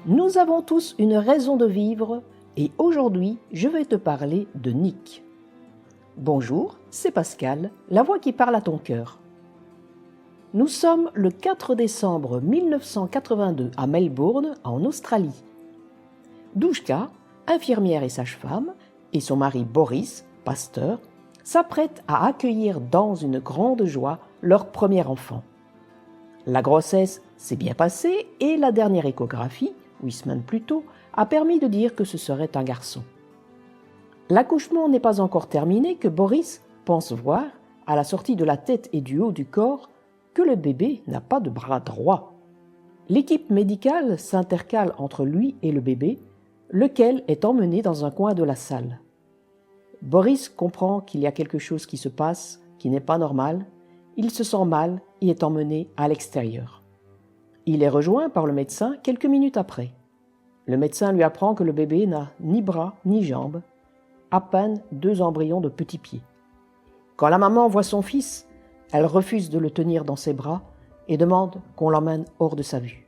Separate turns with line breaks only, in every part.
Nous avons tous une raison de vivre et aujourd'hui, je vais te parler de Nick. Bonjour, c'est Pascal, la voix qui parle à ton cœur. Nous sommes le 4 décembre 1982 à Melbourne, en Australie. Douchka, infirmière et sage-femme, et son mari Boris, pasteur, s'apprêtent à accueillir dans une grande joie leur premier enfant. La grossesse s'est bien passée et la dernière échographie, 8 semaines plus tôt, a permis de dire que ce serait un garçon. L'accouchement n'est pas encore terminé que Boris pense voir, à la sortie de la tête et du haut du corps, que le bébé n'a pas de bras droit. L'équipe médicale s'intercale entre lui et le bébé, lequel est emmené dans un coin de la salle. Boris comprend qu'il y a quelque chose qui se passe, qui n'est pas normal. Il se sent mal et est emmené à l'extérieur. Il est rejoint par le médecin quelques minutes après. Le médecin lui apprend que le bébé n'a ni bras ni jambes, à peine 2 embryons de petits pieds. Quand la maman voit son fils, elle refuse de le tenir dans ses bras et demande qu'on l'emmène hors de sa vue.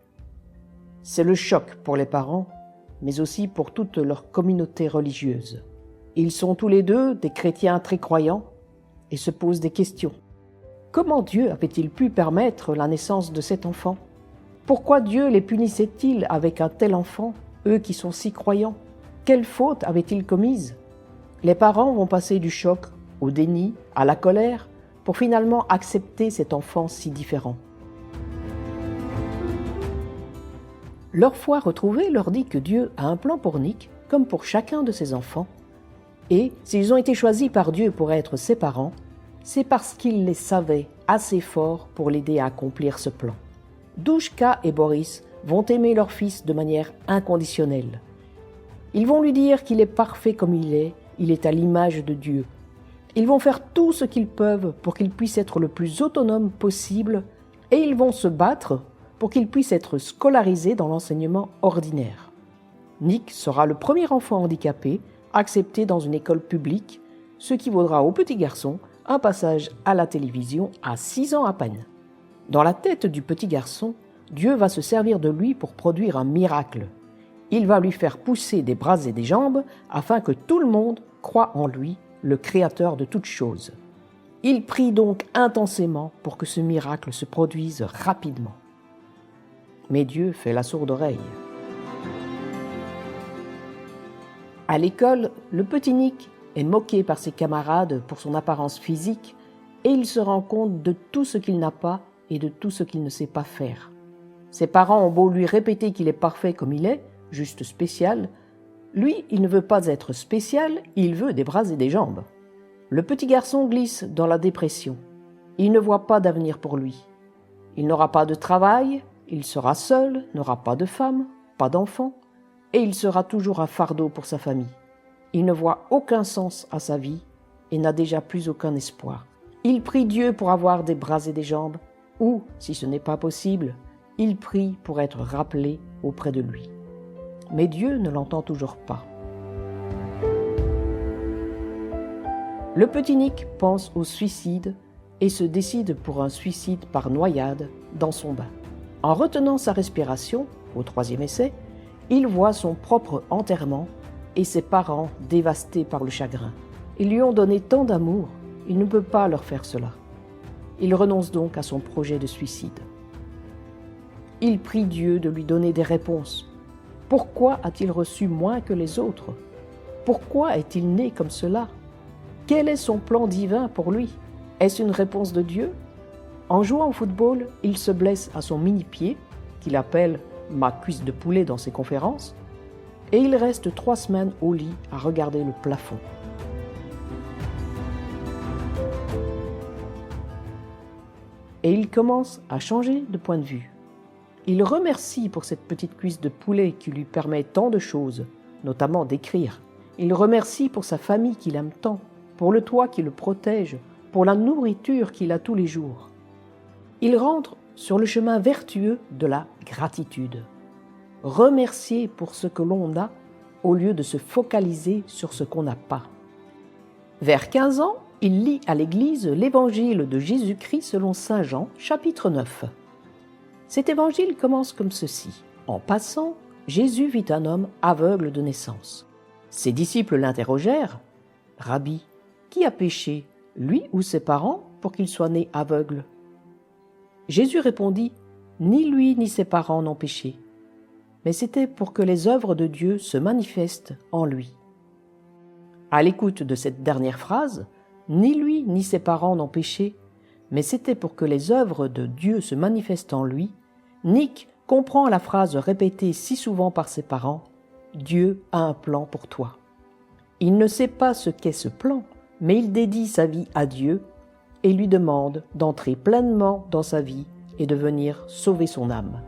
C'est le choc pour les parents, mais aussi pour toute leur communauté religieuse. Ils sont tous les deux des chrétiens très croyants et se posent des questions. Comment Dieu avait-il pu permettre la naissance de cet enfant? Pourquoi Dieu les punissait-il avec un tel enfant, eux qui sont si croyants? Quelle faute avait-il commise? Les parents vont passer du choc au déni, à la colère, pour finalement accepter cet enfant si différent. Leur foi retrouvée leur dit que Dieu a un plan pour Nick, comme pour chacun de ses enfants, et s'ils ont été choisis par Dieu pour être ses parents, c'est parce qu'il les savait assez forts pour l'aider à accomplir ce plan. Douchka et Boris vont aimer leur fils de manière inconditionnelle. Ils vont lui dire qu'il est parfait comme il est à l'image de Dieu. Ils vont faire tout ce qu'ils peuvent pour qu'il puisse être le plus autonome possible et ils vont se battre pour qu'il puisse être scolarisé dans l'enseignement ordinaire. Nick sera le premier enfant handicapé accepté dans une école publique, ce qui vaudra au petit garçon un passage à la télévision à 6 ans à peine. Dans la tête du petit garçon, Dieu va se servir de lui pour produire un miracle. Il va lui faire pousser des bras et des jambes afin que tout le monde croie en lui, le créateur de toutes choses. Il prie donc intensément pour que ce miracle se produise rapidement. Mais Dieu fait la sourde oreille. À l'école, le petit Nick est moqué par ses camarades pour son apparence physique et il se rend compte de tout ce qu'il n'a pas et de tout ce qu'il ne sait pas faire. Ses parents ont beau lui répéter qu'il est parfait comme il est, juste spécial, lui, il ne veut pas être spécial, il veut des bras et des jambes. Le petit garçon glisse dans la dépression. Il ne voit pas d'avenir pour lui. Il n'aura pas de travail, il sera seul, n'aura pas de femme, pas d'enfant, et il sera toujours un fardeau pour sa famille. Il ne voit aucun sens à sa vie et n'a déjà plus aucun espoir. Il prie Dieu pour avoir des bras et des jambes, ou, si ce n'est pas possible, il prie pour être rappelé auprès de lui. Mais Dieu ne l'entend toujours pas. Le petit Nick pense au suicide et se décide pour un suicide par noyade dans son bain. En retenant sa respiration, au 3e essai, il voit son propre enterrement et ses parents dévastés par le chagrin. Ils lui ont donné tant d'amour, il ne peut pas leur faire cela. Il renonce donc à son projet de suicide. Il prie Dieu de lui donner des réponses. Pourquoi a-t-il reçu moins que les autres? Pourquoi est-il né comme cela? Quel est son plan divin pour lui? Est-ce une réponse de Dieu? En jouant au football, il se blesse à son mini-pied, qu'il appelle « ma cuisse de poulet » dans ses conférences, et il reste 3 semaines au lit à regarder le plafond. Et il commence à changer de point de vue. Il remercie pour cette petite cuisse de poulet qui lui permet tant de choses, notamment d'écrire. Il remercie pour sa famille qu'il aime tant, pour le toit qui le protège, pour la nourriture qu'il a tous les jours. Il rentre sur le chemin vertueux de la gratitude. Remercier pour ce que l'on a au lieu de se focaliser sur ce qu'on n'a pas. Vers 15 ans, il lit à l'Église l'Évangile de Jésus-Christ selon saint Jean, chapitre 9. Cet évangile commence comme ceci. En passant, Jésus vit un homme aveugle de naissance. Ses disciples l'interrogèrent. « Rabbi, qui a péché, lui ou ses parents, pour qu'il soit né aveugle ?» Jésus répondit, « Ni lui ni ses parents n'ont péché, mais c'était pour que les œuvres de Dieu se manifestent en lui. » À l'écoute de cette dernière phrase, « Ni lui ni ses parents n'ont péché, mais c'était pour que les œuvres de Dieu se manifestent en lui », Nick comprend la phrase répétée si souvent par ses parents, « Dieu a un plan pour toi ». Il ne sait pas ce qu'est ce plan, mais il dédie sa vie à Dieu et lui demande d'entrer pleinement dans sa vie et de venir sauver son âme.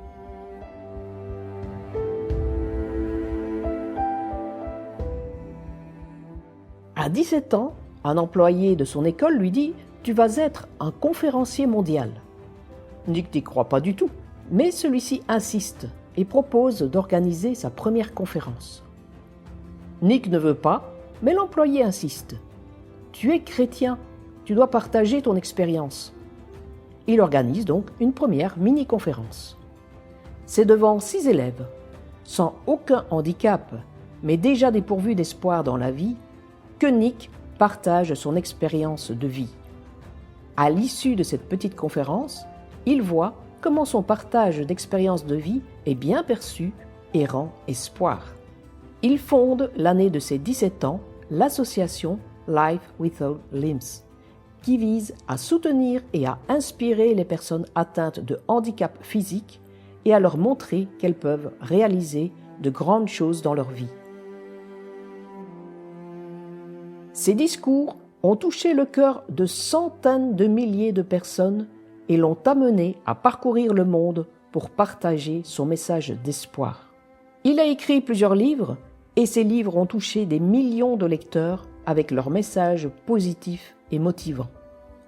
À 17 ans, un employé de son école lui dit « Tu vas être un conférencier mondial ». Nick n'y croit pas du tout, mais celui-ci insiste et propose d'organiser sa première conférence. Nick ne veut pas, mais l'employé insiste. « Tu es chrétien, tu dois partager ton expérience. » Il organise donc une première mini-conférence. C'est devant 6 élèves, sans aucun handicap, mais déjà dépourvus d'espoir dans la vie, que Nick partage son expérience de vie. À l'issue de cette petite conférence, il voit comment son partage d'expérience de vie est bien perçu et rend espoir. Il fonde l'année de ses 17 ans l'association Life Without Limbs, qui vise à soutenir et à inspirer les personnes atteintes de handicap physique et à leur montrer qu'elles peuvent réaliser de grandes choses dans leur vie. Ces discours ont touché le cœur de centaines de milliers de personnes et l'ont amené à parcourir le monde pour partager son message d'espoir. Il a écrit plusieurs livres et ces livres ont touché des millions de lecteurs avec leurs messages positifs et motivants.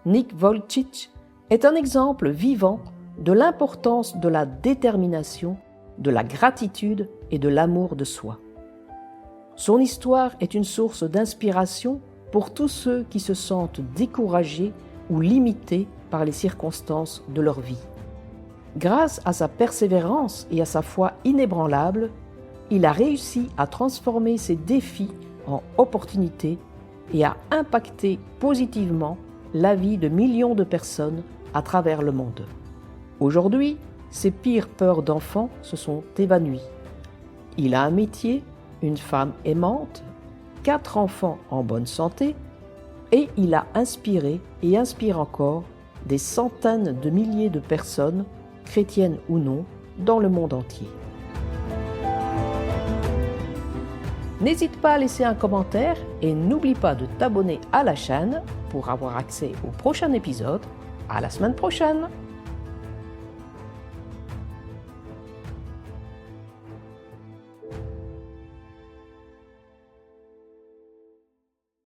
Nick Vujicic est un exemple vivant de l'importance de la détermination, de la gratitude et de l'amour de soi. Son histoire est une source d'inspiration pour tous ceux qui se sentent découragés ou limités par les circonstances de leur vie. Grâce à sa persévérance et à sa foi inébranlable, il a réussi à transformer ses défis en opportunités et à impacter positivement la vie de millions de personnes à travers le monde. Aujourd'hui, ses pires peurs d'enfant se sont évanouies. Il a un métier, une femme aimante, 4 enfants en bonne santé, et il a inspiré et inspire encore des centaines de milliers de personnes, chrétiennes ou non, dans le monde entier. N'hésite pas à laisser un commentaire et n'oublie pas de t'abonner à la chaîne pour avoir accès au prochain épisode. À la semaine prochaine!